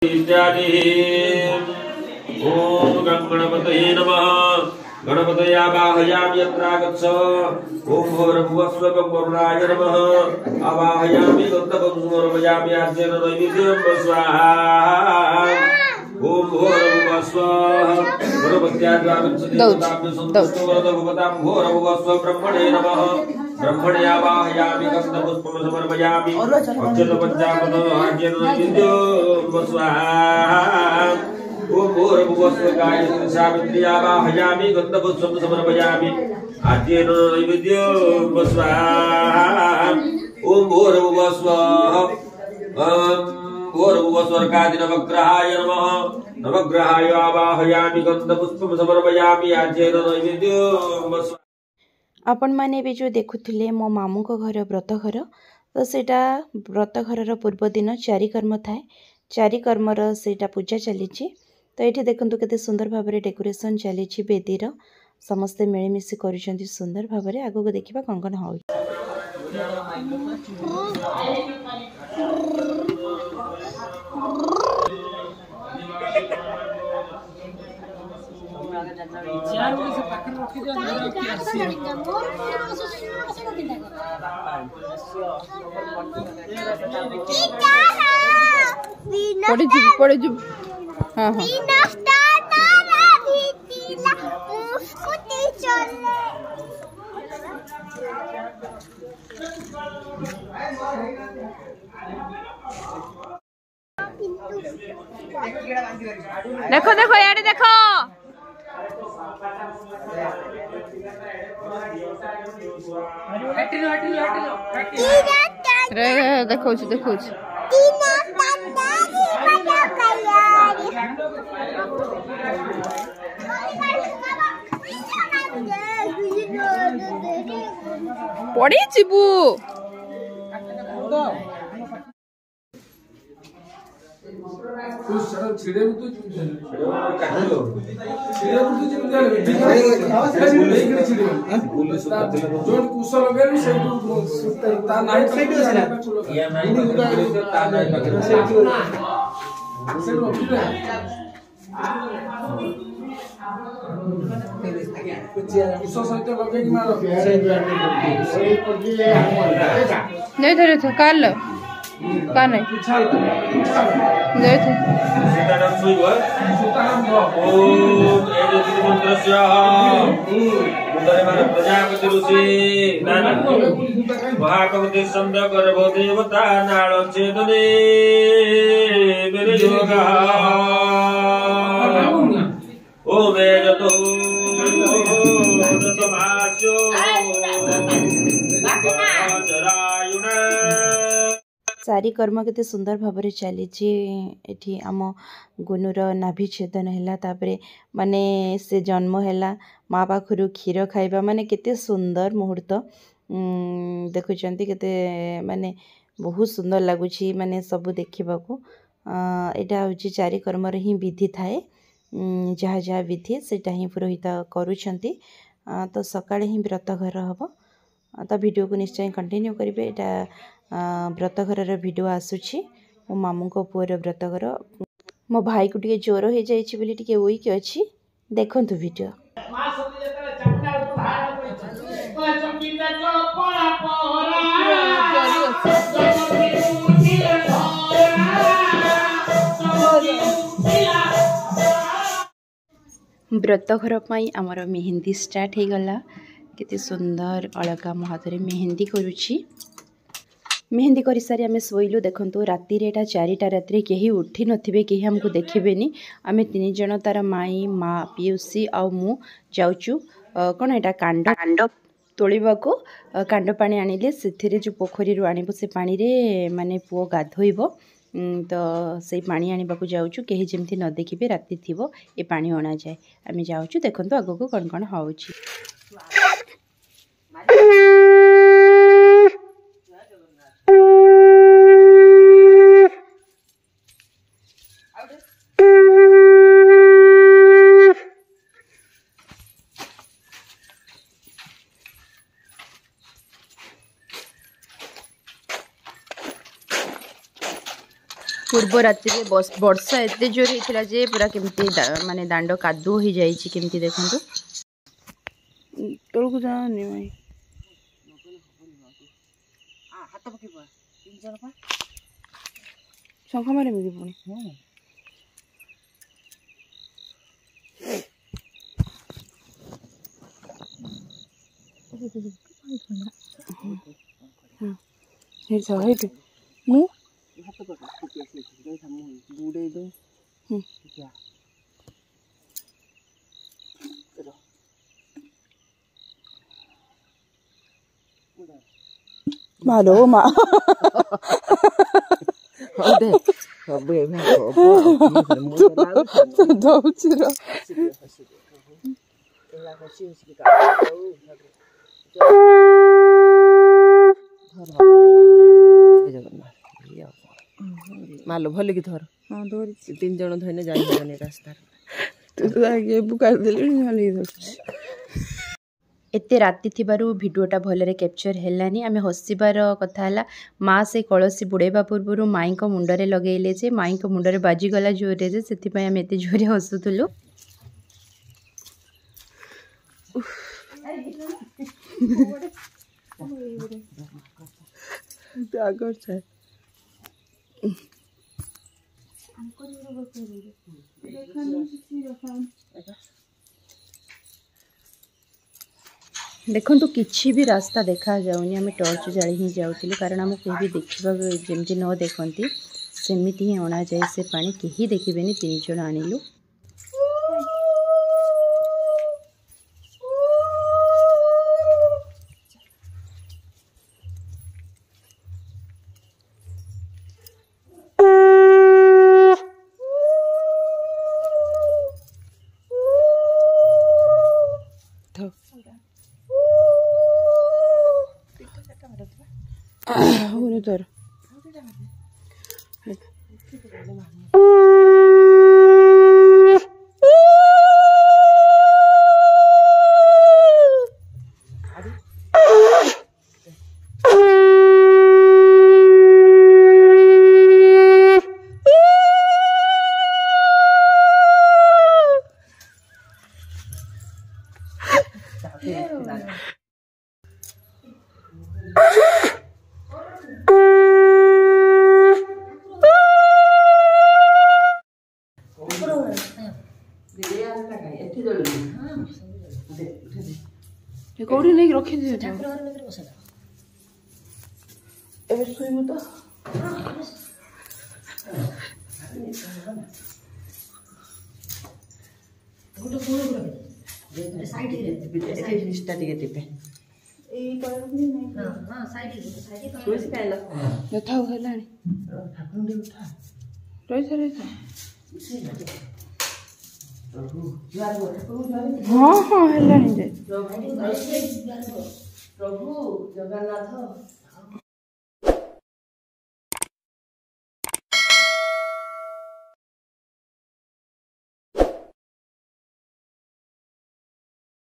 इत्यादि। ओम गणपतये नमः। गणपतया आवाहयामि यत्रागच्छ। ओम भूर्भुवस्वः वरुणाय नमः। आवाहयामि गन्धर्वं समर्पयामि आद्येन नैवेद्यं स्वाहा। ओम भूर्भुवस्वः गणपत्याद्वागच्छति ताभ्यो सन्तुष्टो वरदो भवतां भूर्भुवस्वः ब्रह्मणे नमः। ब्रह्मणे आवाहयामि गन्धपुष्पं समर्पयामि अक्षतपञ्चामृत आद्येन नैवेद्यं स्वाहा। ओम भूर्भुवस्वः गायत्री सावित्री आवाहयामि गन्धपुष्पं समर्पयामि आद्येन नैवेद्यं स्वाहा। ओम भूर्भुवस्वः भूर्भुवस्वर्गादि नवग्रहाय नमः। नवग्रहाय आवाहयामि गन्धपुष्पं समर्पयामि आद्येन नैवेद्यं स्वाहा। आपण मैंने भी जो देखुले मो मामू को घर व्रत घर तो सेटा व्रत घर पूर्व दिन चारिकर्म थाए चारिकर्मर सेटा पूजा चली तो ये देखु केते सुंदर भाव में डेकोरेशन चली बेदीर समस्ते मिलमिशि कर सुंदर भाव में आगो देखा कौन कौन हो पड़े जी हाँ हाँ देखो देखो यार देखो देखो देखो पड़ी जीबू छिड़े तो कुशल सहित लगे नहीं धरे थे काल का नहीं नहीं थे प्रजापति ऋषि महाकवति संध्या गर्भो देवता नाड़ चेतने मेरे योगा ओ मेजतो दशभाष्यो जरायुना सारी कर्म केते सुंदर भाव में चली एठी आम गुनुर नाभि छेदन है तापरे माने से जन्म है माँ पाखु क्षीर खाइबा माने केते सुंदर मुहूर्त देखुंत केते माने बहुत सुंदर लगुच माने सब देखा यहाँ हूँ चारि कर्मर ही विधि थाए जहाँ जहाँ विधि सेटा ही पुरोहित करुछंती तो सकाळे ही व्रत घर हम तो वीडियो को निश्चय कंटिन्यू करेंगे यहाँ व्रत घर वीडियो आसूची मो मामू को पुअर व्रत घर मो भाई को टे ज्वर हो जाइए टे वीक अच्छी देखंतु वीडियो व्रत घर पाई आमर मेहंदी स्टार्ट हो गला केते सुंदर अलगा मो हाथ में मेहंदी करुची मेहंदी कर सारी आम शोलु देखु राति एटा 4टा राति कहीं उठी नथिबे कहीं हमको देखिबेनी आम 3 जन तार माई माँ पीउसी आ मु जाऊचु कौन एटा कांड कांड तोलिबा को कांड पानी आनिले से जो पोखरी आनिबो से पानी रे माने पुओ गाधोइबो तो से पानी आनिबा को जाऊचु कहीं जेमती न देखिबे राति थिबो ए पानी अणा जाए आम जाऊचु देखंतु आगो को कौन कौन होउची पूर्व राति में वर्षा एत जोर होता जे पूरा केमती माने दांड कादुओ हो जाइए केमती देखो तौक जाओनी भाई शंख मारे मुझे पुणी मु मालो मा मालो भल कि थर हाँ धरी 3 जन धरने जाने रास्ता तू तो आगे बुकार देली एते राति थिबारु भिडियोटा भलरे कैप्चर हेलानी आमे हसिबार कथा हला माँ से कलसी बुड़ेबा पूर्व माई को मुंडरे लगेले जे माई को मुंडरे बाजीगला जोरे जे सेथिपाई आमे एते जोरे हसुथुलु आगर छे देखो तो किसी भी रास्ता देखा जाऊनी आम टर्च जाली ही जाऊँ कारण आम कहीं भी देखा जमती न देखती सेमती ही अणा जाए से पानी कहीं देखिए 3 जन आनिलु तर कौड़ी नहीं रखी दे तो हाँ हाँ है प्रभु जगन्नाथ